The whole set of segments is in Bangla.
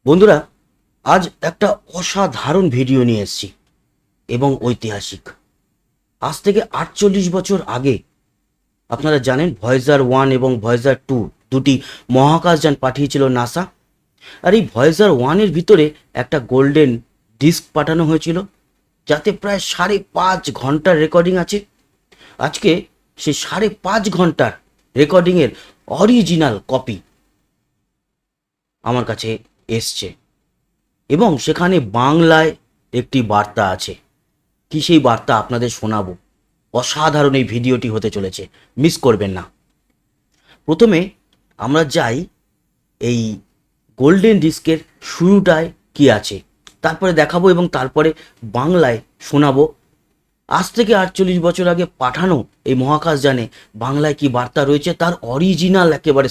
বন্ধুরা, আজ একটা অসাধারণ ভিডিও নিয়ে এসেছি এবং ঐতিহাসিক। আজ থেকে 48 বছর আগে আপনারা জানেন ভয়েজার 1 এবং ভয়েজার 2 দুটি মহাকাশযান পাঠিয়েছিল নাসা। আর এই ভয়েজার 1-এর ভিতরে একটা গোল্ডেন ডিস্ক পাঠানো হয়েছিল, যাতে প্রায় 5.5 ঘন্টার রেকর্ডিং আছে। আজকে সেই 5.5 ঘন্টার রেকর্ডিংয়ের অরিজিনাল কপি আমার কাছে এসছে এবং সেখানে বাংলায় একটি বার্তা আছে। কি সেই বার্তা আপনাদের শোনাবো। অসাধারণ এই ভিডিওটি হতে চলেছে, মিস করবেন না। প্রথমে আমরা যাই এই গোল্ডেন ডিস্কের শুরুটায় কি আছে, তারপরে দেখাবো এবং তারপরে বাংলায় শোনাবো। আজ থেকে 48 বছর আগে পাঠানো এই মহাকাশযানে বাংলায় কি বার্তা রয়েছে তার অরিজিনাল একেবারে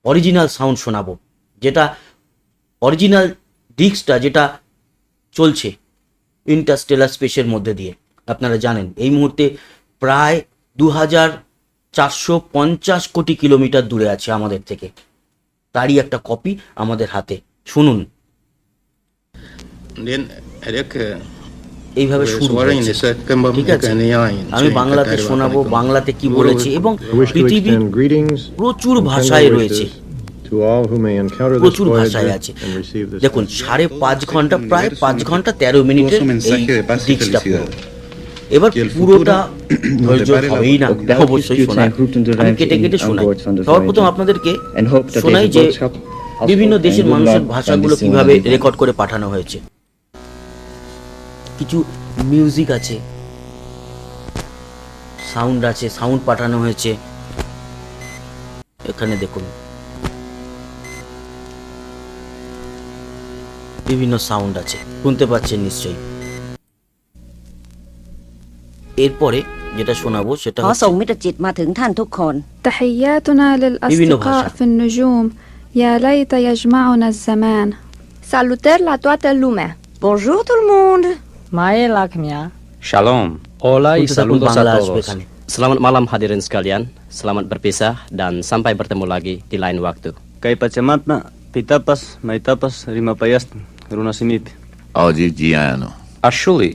অরিজিনাল সাউন্ড শোনাবো, যেটা অরিজিনাল ডিস্কটা যেটা চলছে ইন্টারস্টেলার স্পেসের মধ্যে দিয়ে। আপনারা জানেন এই মুহূর্তে প্রায় 2450 কোটি কিলোমিটার দূরে আছে আমাদের থেকে। তারই একটা কপি আমাদের হাতে, শুনুন। এইভাবে শুরু হয়েছে, ঠিক আছে? আমি বাংলাতে শোনাবো, বাংলাতে কি বলেছে, এবং পৃথিবীর প্রচুর ভাষায় রয়েছে, প্রচুর ভাষায় আছে। দেখুন 5.5 ঘন্টা, প্রায় 5 ঘন্টা 13 মিনিটের এই ডিস্কটা পুরো। এবার পুরোটা ধৈর্য হবেই না, অবশ্যই শোনাই, আমি কেটে কেটে শোনাই। সর্বপ্রথম আপনাদেরকে শোনাই যে বিভিন্ন দেশের মানুষের ভাষাগুলো কিভাবে রেকর্ড করে পাঠানো হয়েছে। কিছু মিউজিক আছে, সাউন্ড আছে, সাউন্ড পাঠানো হয়েছে। এখানে দেখুন বিভিন্ন সাউন্ড আছে, শুনতে পাচ্ছেন নিশ্চয়ই। এরপরে যেটা শোনাবো সেটা ขอส่งมิตรจิตมาถึงท่านทุกคน تحياتنا للأصدقاء في النجوم يا ليت يجمعنا الزمان. Salutări la toată lumea. Bonjour tout le monde. Mae Lakmia. Shalom. Hola y saludos a todos. Selamat malam hadirin sekalian. Selamat berpisah dan sampai bertemu lagi di lain waktu. Kay pachamatna, pitapas, maitapas, rimapayast, runasimip. Oggigiano. Ashuli.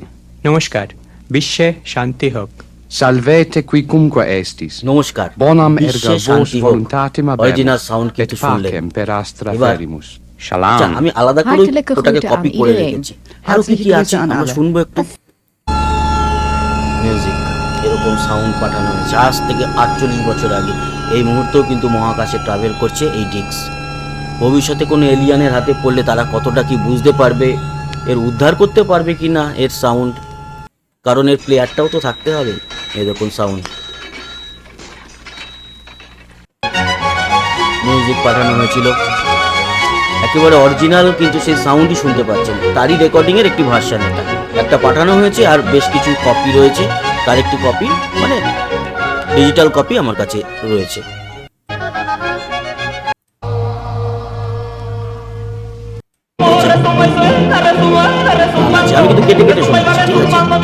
নমস্কার, বিশ্বে শান্তি হোক। Salvete quicumque estis. নমস্কার, Bonam erga বিশ্বে vos শান্তি হোক। voluntatem original habemus. Sound Et কিন্তু শুনলেন। pacem per astra এবার ferimus. Shalom. আমি আলাদা করে ওটাকে কপি করে রেখেছি। আরো কি কি আছে আমরা শুনবো একটু। মিউজিক, এরকম সাউন্ড পাঠানো হয়েছে আজ থেকে 48 বছর আগে। এই মুহূর্তেও কিন্তু মহাকাশে ট্রাভেল করছে এই ডিস্ক। ভবিষ্যতে কোনো এলিয়ানের হাতে পড়লে তারা কতটা কি বুঝতে পারবে, এর উদ্ধার করতে পারবে কি না এর সাউন্ড, কারণ এর প্লেয়ারটাও তো থাকতে হবে। এরকম সাউন্ড মিউজিক পাঠানো হয়েছিল একেবারে অরিজিনাল, কিন্তু সেই সাউন্ডই শুনতে পাচ্ছেন। তারই রেকর্ডিংয়ের একটি ভার্সন এটা, একটা পাঠানো হয়েছে আর বেশ কিছু কপি রয়েছে। তার একটি কপি মানে ডিজিটাল কপি আমার কাছে রয়েছে। আমি কিন্তু কেটে কেটে শোনাচ্ছি,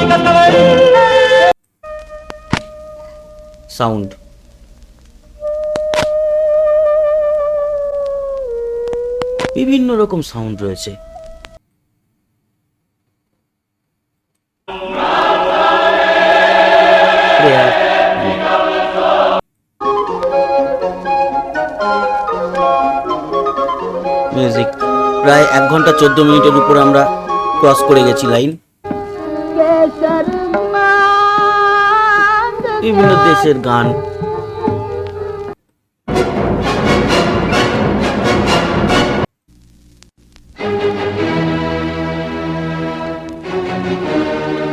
ঠিক আছে? সাউন্ড বিভিন্ন রকম সাউন্ড রয়েছে। মিউজিক প্রায় 1 ঘন্টা 14 মিনিটের উপর আমরা ক্রস করে গেছি লাইন। বিভিন্ন দেশের গান,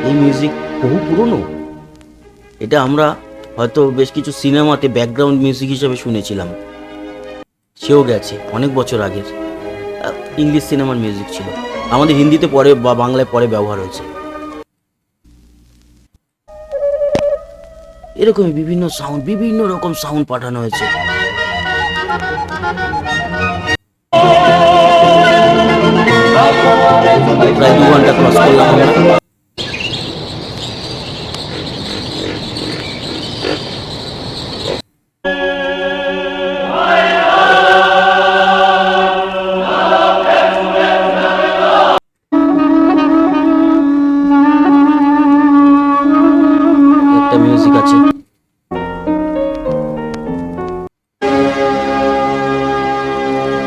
এই মিউজিক বহু পুরনো। এটা আমরা হয়তো বেশ কিছু সিনেমাতে ব্যাকগ্রাউন্ড মিউজিক হিসেবে শুনেছিলাম। সেও গেছে অনেক বছর আগের। ইংলিশ সিনেমার মিউজিক ছিল, আমাদের হিন্দিতে পরে বা বাংলায় পরে ব্যবহার হয়েছে। এরকমই বিভিন্ন সাউন্ড, বিভিন্ন রকম সাউন্ড পাঠানো হয়েছে। প্রায় 2 ঘন্টা ক্রস করলাম আমরা।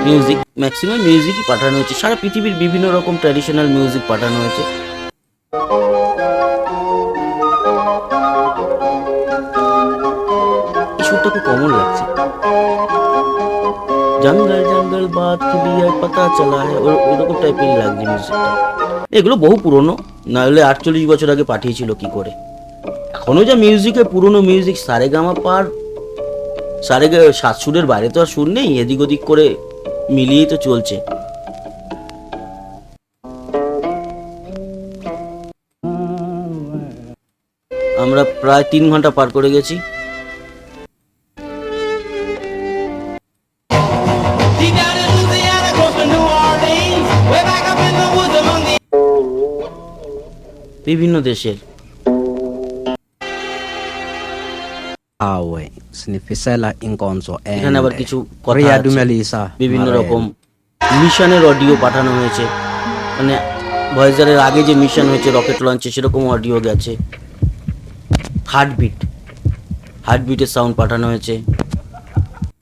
মিউজিক, ম্যাক্সিমাম মিউজিকই পাঠানো হয়েছে, সারা পৃথিবীর বিভিন্ন রকম ট্র্যাডিশনাল মিউজিক পাঠানো হয়েছে। এই সুরটা খুব কমন লাগছে, জঙ্গল জঙ্গল বাত কি লিয়া পাতা চলা হয়, ওইরকম টাইপেরই লাগছে মিউজিকটা। এগুলো বহু পুরনো, না হলে 48 বছর আগে পাঠিয়েছিল কি করে। এখনো যা মিউজিকে পুরনো মিউজিক, সারেগামা পার সাত সুরের বাইরে তো আর সুর নেই, এদিক ওদিক করে মিলিয়েই তো চলছে। আমরা প্রায় 3 ঘন্টা পার করে গেছি। বিভিন্ন দেশের Awe, snifisela inkonzo এখানে আবার কিছু কথা Ria আছে। Dumelisa. বিভিন্ন রকম মিশনের অডিও পাঠানো হয়েছে, মানে ভয়েজারের আগে যে মিশন হয়েছে রকেট লঞ্চে সেরকম অডিও গেছে। হার্টবিটের সাউন্ড পাঠানো হয়েছে।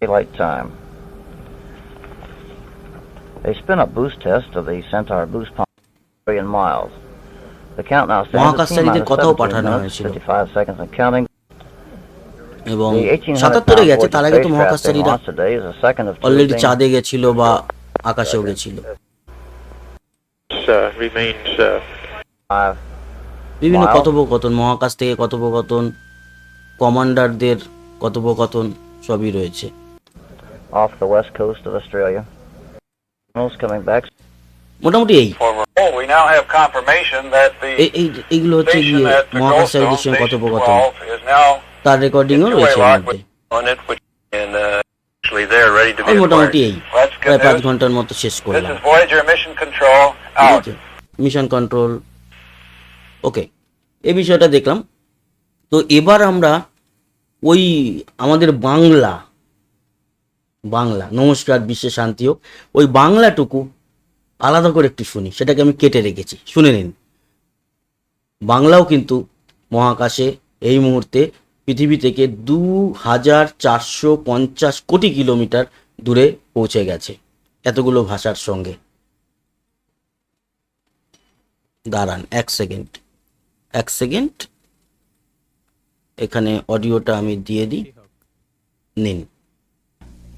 Daylight time. They spin up boost test of the Centaur boost pump 1 billion miles. The count now stands at মহাকাশচারীদের কথাও 17 পাঠানো minutes, হয়েছিল 55 seconds and counting. এবং The 1800 77-এ গেছে, pound তার আগে তো spacecraft being মহাকাশচারীরা launched today is the second of two already being- চাঁদে গেছিল বা আকাশেও গেছিল। Five. বিভিন্ন Wow. কথোপকথন, মহাকাশ থেকে কথোপকথন, কমান্ডারদের কথোপকথন সবই রয়েছে। off the west coast of Australia. Signals coming back. মোটামুটি এই We now have confirmation that the এইগুলো হচ্ছে station গিয়ে at the মহাকাশচারীদের Goldstone সঙ্গে Station কথোপকথন, 12 is now তার রেকর্ডিংও in রয়েছে two-way এর lock মধ্যে। on it, which and actually they're ready to be আর মোটামুটি acquired. এই That's প্রায় good 5 news. ঘন্টার মতো শেষ This করলাম। is Voyager Mission Control ঠিক out. আছে, মিশন কন্ট্রোল ওকে, এই বিষয়টা দেখলাম। তো এবার আমরা ওই আমাদের বাংলা নমস্কার বিশ্বে শান্তি হোক, ওই বাংলাটুকু আলাদা করে একটু শুনি, সেটাকে আমি কেটে রেখেছি, শুনে নিন। বাংলাও কিন্তু মহাকাশে এই মুহূর্তে পৃথিবী থেকে 2450 কোটি কিলোমিটার দূরে পৌঁছে গেছে এতগুলো ভাষার সঙ্গে। দাঁড়ান এক সেকেন্ড, এখানে অডিওটা আমি দিয়ে দিই, নিন।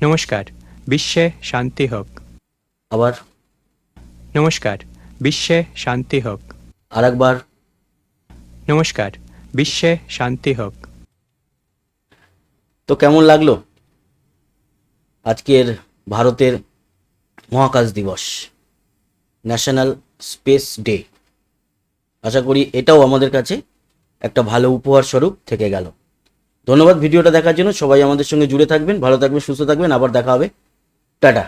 নমস্কার, বিশ্বে শান্তি হোক। আবার নমস্কার, বিশ্বে শান্তি হোক। আরেকবার নমস্কার, বিশ্বে শান্তি হোক। তো কেমন লাগলো আজকের ভারতের মহাকাশ দিবস, ন্যাশনাল স্পেস ডে? আশা করি এটাও আমাদের কাছে একটা ভালো উপহার স্বরূপ থেকে গেল। ধন্যবাদ ভিডিওটা দেখার জন্য। সবাই আমাদের সঙ্গে জুড়ে থাকবেন, ভালো থাকবেন, সুস্থ থাকবেন, আবার দেখা হবে, টাটা।